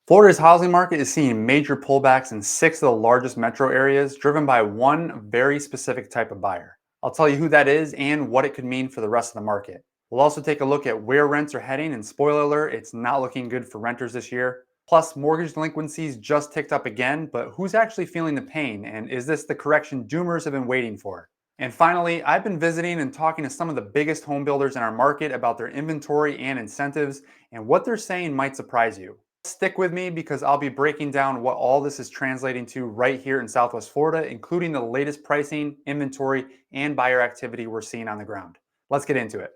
Florida's housing market is seeing major pullbacks in six of the largest metro areas, driven by one very specific type of buyer. I'll tell you who that is and what it could mean for the rest of the market. We'll also take a look at where rents are heading, and spoiler alert, it's not looking good for renters this year. Plus, mortgage delinquencies just ticked up again, but who's actually feeling the pain, and is this the correction doomers have been waiting for? And finally, I've been visiting and talking to some of the biggest home builders in our market about their inventory and incentives, and what they're saying might surprise you. Stick with me because I'll be breaking down what all this is translating to right here in Southwest Florida, including the latest pricing, inventory, and buyer activity we're seeing on the ground. Let's get into it.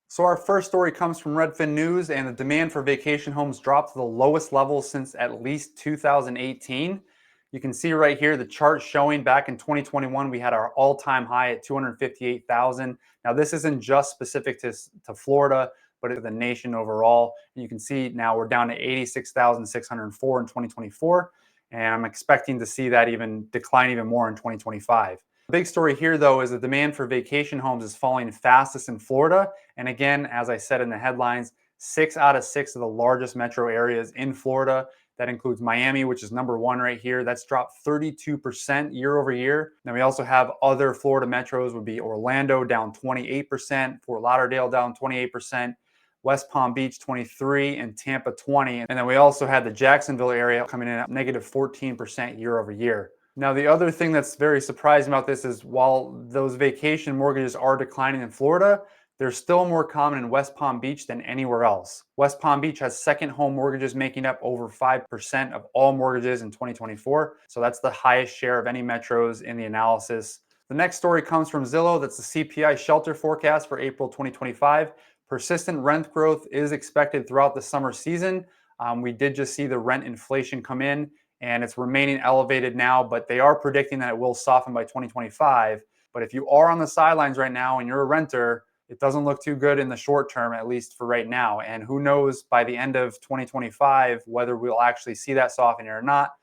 So our first story comes from Redfin News, and the demand for vacation homes dropped to the lowest level since at least 2018. You can see right here the chart showing back in 2021 we had our all-time high at 258,000. Now this isn't just specific to Florida, but to the nation overall. And you can see now we're down to 86,604 in 2024, and I'm expecting to see that even decline even more in 2025. The big story here, though, is the demand for vacation homes is falling fastest in Florida. And again, as I said in the headlines, 6 out of 6 of the largest metro areas in Florida. That includes Miami, which is number one right here. That's dropped 32% year over year. Then we also have other Florida metros would be Orlando down 28%, Fort Lauderdale down 28%, West Palm Beach 23, and Tampa 20. And then we also had the Jacksonville area coming in at negative 14% year over year. Now, the other thing that's very surprising about this is while those vacation mortgages are declining in Florida, they're still more common in West Palm Beach than anywhere else. West Palm Beach has second home mortgages making up over 5% of all mortgages in 2024. So that's the highest share of any metros in the analysis. The next story comes from Zillow. That's the CPI shelter forecast for April 2025. Persistent rent growth is expected throughout the summer season. We did just see the rent inflation come in, and it's remaining elevated now, but they are predicting that it will soften by 2025. But if you are on the sidelines right now and you're a renter, it doesn't look too good in the short term, at least for right now. And who knows by the end of 2025 whether we'll actually see that softening or not,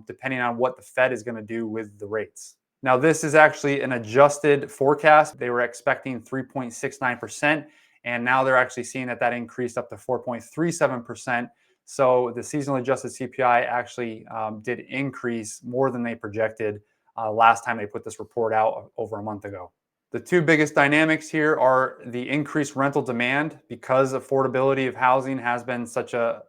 depending on what the Fed is going to do with the rates. Now, this is actually an adjusted forecast. They were expecting 3.69%, and now they're actually seeing that increased up to 4.37%. So the seasonally adjusted CPI actually did increase more than they projected last time they put this report out over a month ago. The two biggest dynamics here are the increased rental demand because affordability of housing has been such a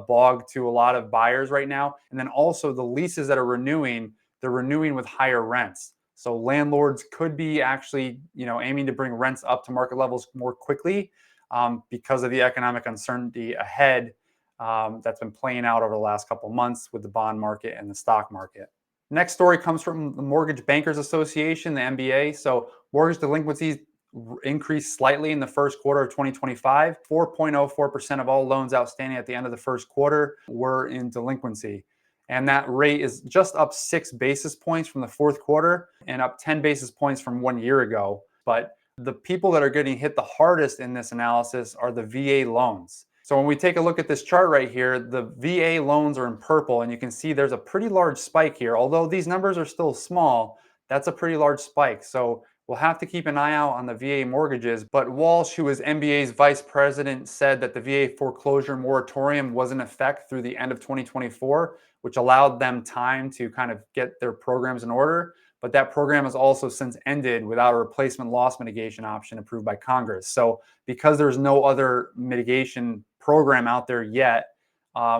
bog to a lot of buyers right now. And then also the leases that are renewing, they're renewing with higher rents. So landlords could be actually, aiming to bring rents up to market levels more quickly because of the economic uncertainty ahead that's been playing out over the last couple of months with the bond market and the stock market. Next story comes from the Mortgage Bankers Association, the MBA. So mortgage delinquencies increased slightly in the first quarter of 2025. 4.04% of all loans outstanding at the end of the first quarter were in delinquency. And that rate is just up 6 basis points from the fourth quarter and up 10 basis points from 1 year ago. But the people that are getting hit the hardest in this analysis are the VA loans. So when we take a look at this chart right here, the VA loans are in purple, and you can see there's a pretty large spike here. Although these numbers are still small, that's a pretty large spike. So we'll have to keep an eye out on the VA mortgages. But Walsh, who is MBA's vice president, said that the VA foreclosure moratorium was in effect through the end of 2024, which allowed them time to kind of get their programs in order. But that program has also since ended without a replacement loss mitigation option approved by Congress. So because there's no other mitigation program out there yet,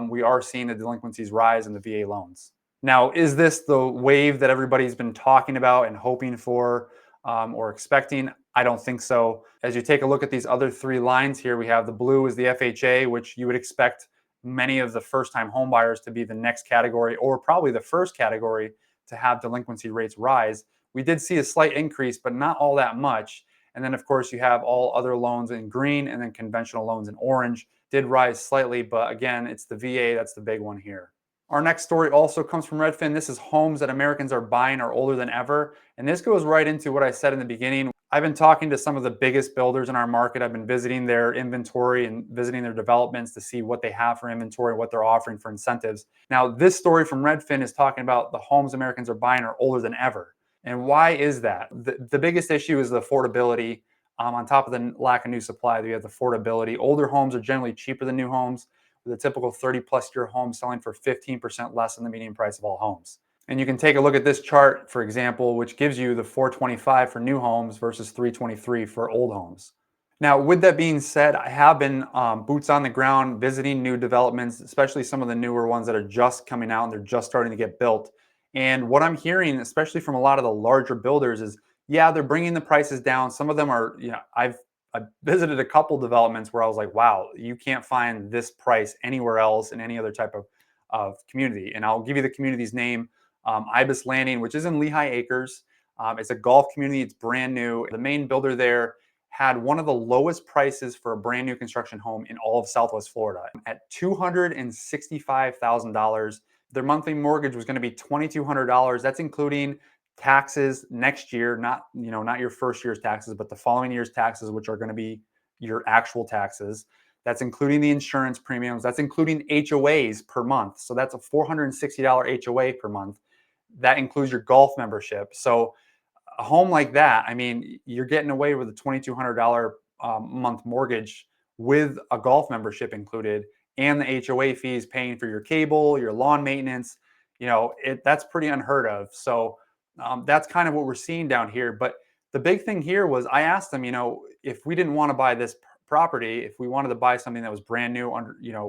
we are seeing the delinquencies rise in the VA loans. Now, is this the wave that everybody's been talking about and hoping for or expecting? I don't think so. As you take a look at these other three lines here, we have the blue is the FHA, which you would expect many of the first-time home buyers to be the next category, or probably the first category to have delinquency rates rise. We did see a slight increase, but not all that much. And then, of course, you have all other loans in green, and then conventional loans in orange did rise slightly. But again, it's the VA that's the big one here. Our next story also comes from Redfin. This is homes that Americans are buying are older than ever. And this goes right into what I said in the beginning. I've been talking to some of the biggest builders in our market. I've been visiting their inventory and visiting their developments to see what they have for inventory, what they're offering for incentives. Now, this story from Redfin is talking about the homes Americans are buying are older than ever. And why is that? The biggest issue is the affordability. On top of the lack of new supply, we have the affordability. Older homes are generally cheaper than new homes. with a typical 30 plus year home selling for 15% less than the median price of all homes. And you can take a look at this chart, for example, which gives you the 425 for new homes versus 323 for old homes. Now, with that being said, I have been boots on the ground visiting new developments, especially some of the newer ones that are just coming out and they're just starting to get built. And what I'm hearing, especially from a lot of the larger builders, is yeah, they're bringing the prices down. Some of them are, I visited a couple developments where I was like, wow, you can't find this price anywhere else in any other type of community. And I'll give you the community's name, Ibis Landing, which is in Lehigh Acres. It's a golf community. It's brand new. The main builder there had one of the lowest prices for a brand new construction home in all of Southwest Florida at $265,000. Their monthly mortgage was going to be $2,200. That's including taxes next year, not your first year's taxes, but the following year's taxes, which are going to be your actual taxes. That's including the insurance premiums. That's including HOAs per month. So that's a $460 HOA per month. That includes your golf membership. So a home like that, I mean, you're getting away with a $2,200 month mortgage with a golf membership included and the HOA fees paying for your cable, your lawn maintenance. That's pretty unheard of. So that's kind of what we're seeing down here. But the big thing here was I asked them, if we didn't want to buy this property, if we wanted to buy something that was brand new,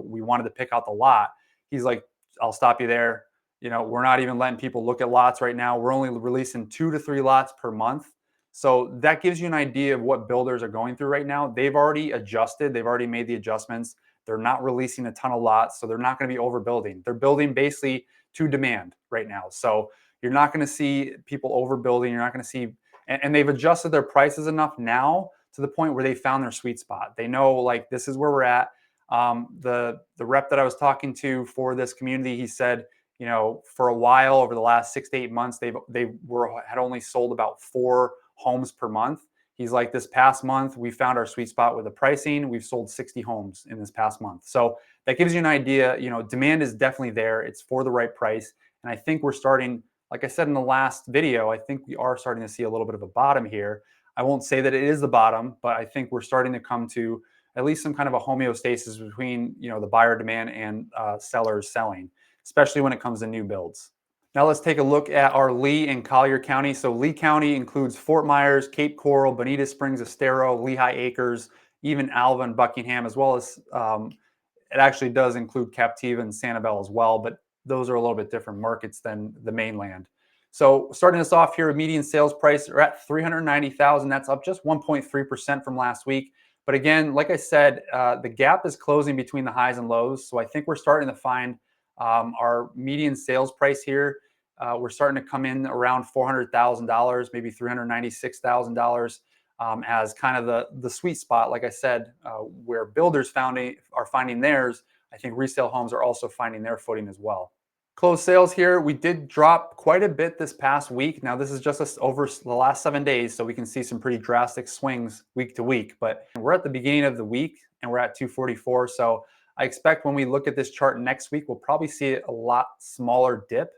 we wanted to pick out the lot. He's like, I'll stop you there. We're not even letting people look at lots right now. We're only releasing 2 to 3 lots per month. So that gives you an idea of what builders are going through right now. They've already adjusted, they've already made the adjustments. They're not releasing a ton of lots, so they're not going to be overbuilding. They're building basically to demand right now. So you're not going to see people overbuilding. You're not going to see, and they've adjusted their prices enough now to the point where they found their sweet spot. They know like this is where we're at. The rep that I was talking to for this community, he said, for a while over the last 6 to 8 months, had only sold about 4 homes per month. He's like, this past month, we found our sweet spot with the pricing. We've sold 60 homes in this past month. So that gives you an idea. Demand is definitely there. It's for the right price. And I think we're starting, like I said in the last video, I think we are starting to see a little bit of a bottom here. I won't say that it is the bottom, but I think we're starting to come to at least some kind of a homeostasis between, the buyer demand and sellers selling, especially when it comes to new builds. Now let's take a look at our Lee and Collier County. So Lee County includes Fort Myers, Cape Coral, Bonita Springs, Estero, Lehigh Acres, even Alva and Buckingham, as well as it actually does include Captiva and Sanibel as well, but those are a little bit different markets than the mainland. So starting us off here, median sales price are at $390,000. That's up just 1.3% from last week. But again, like I said, the gap is closing between the highs and lows. So I think we're starting to find our median sales price here. We're starting to come in around $400,000, maybe $396,000 as kind of the sweet spot. Like I said, where builders are finding theirs, I think resale homes are also finding their footing as well. Closed sales here, we did drop quite a bit this past week. Now this is just over the last 7 days, so we can see some pretty drastic swings week to week, but we're at the beginning of the week and we're at 244. So I expect when we look at this chart next week, we'll probably see a lot smaller dip.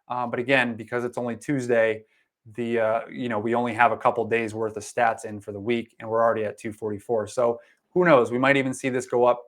But again, because it's only Tuesday, we only have a couple days worth of stats in for the week and we're already at 244. So who knows, we might even see this go up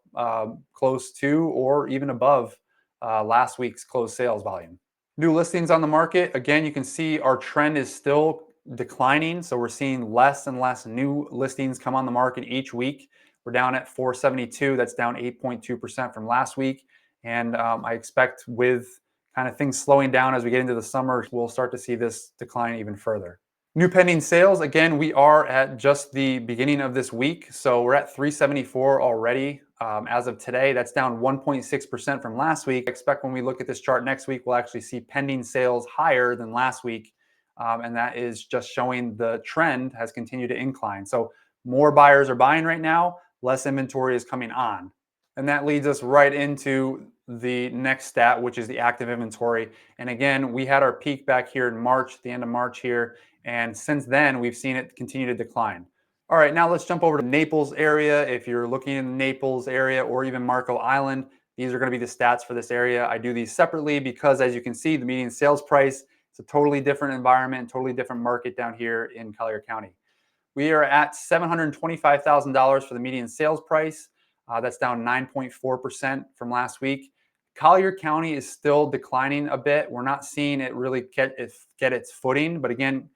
close to or even above last week's closed sales volume. New listings on the market. Again, you can see our trend is still declining. So we're seeing less and less new listings come on the market each week. We're down at 472. That's down 8.2% from last week. And I expect with kind of things slowing down as we get into the summer, we'll start to see this decline even further. New pending sales, again, we are at just the beginning of this week. So we're at 374 already. As of today, that's down 1.6% from last week. I expect when we look at this chart next week, we'll actually see pending sales higher than last week. And that is just showing the trend has continued to incline. So more buyers are buying right now, less inventory is coming on. And that leads us right into the next stat, which is the active inventory. And again, we had our peak back here in March, the end of March here. And since then, we've seen it continue to decline. All right, now let's jump over to Naples area. If you're looking in the Naples area or even Marco Island, these are going to be the stats for this area. I do these separately because, as you can see, the median sales price is a totally different environment, totally different market down here in Collier County. We are at $725,000 for the median sales price. That's down 9.4% from last week. Collier County is still declining a bit. We're not seeing it really get its footing. But again,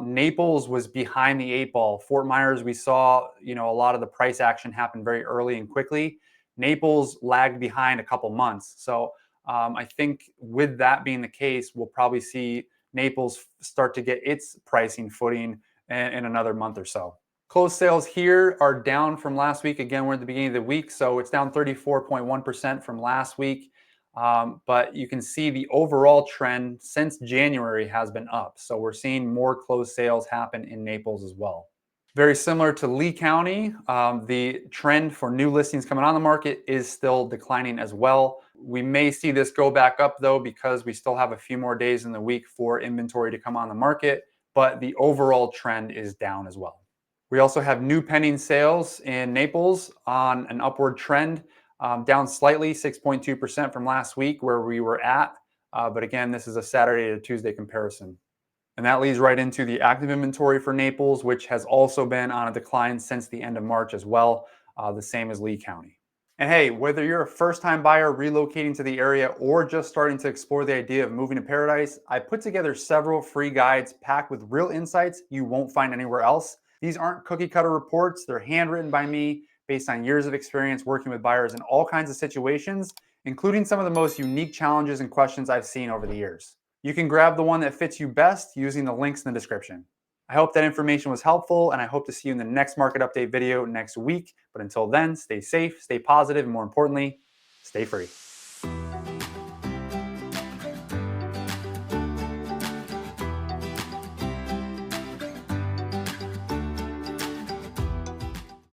Naples was behind the eight ball. Fort Myers, we saw a lot of the price action happen very early and quickly. Naples lagged behind a couple months. So I think with that being the case, we'll probably see Naples start to get its pricing footing in another month or so. Closed sales here are down from last week. Again, we're at the beginning of the week, so it's down 34.1% from last week. But you can see the overall trend since January has been up. So we're seeing more closed sales happen in Naples as well. Very similar to Lee County, the trend for new listings coming on the market is still declining as well. We may see this go back up though, because we still have a few more days in the week for inventory to come on the market, but the overall trend is down as well. We also have new pending sales in Naples on an upward trend, down slightly, 6.2% from last week where we were at. But again, this is a Saturday to Tuesday comparison. And that leads right into the active inventory for Naples, which has also been on a decline since the end of March as well, the same as Lee County. And hey, whether you're a first-time buyer relocating to the area or just starting to explore the idea of moving to Paradise, I put together several free guides packed with real insights you won't find anywhere else. These aren't cookie-cutter reports. They're handwritten by me based on years of experience working with buyers in all kinds of situations, including some of the most unique challenges and questions I've seen over the years. You can grab the one that fits you best using the links in the description. I hope that information was helpful, and I hope to see you in the next market update video next week. But until then, stay safe, stay positive, and more importantly, stay free.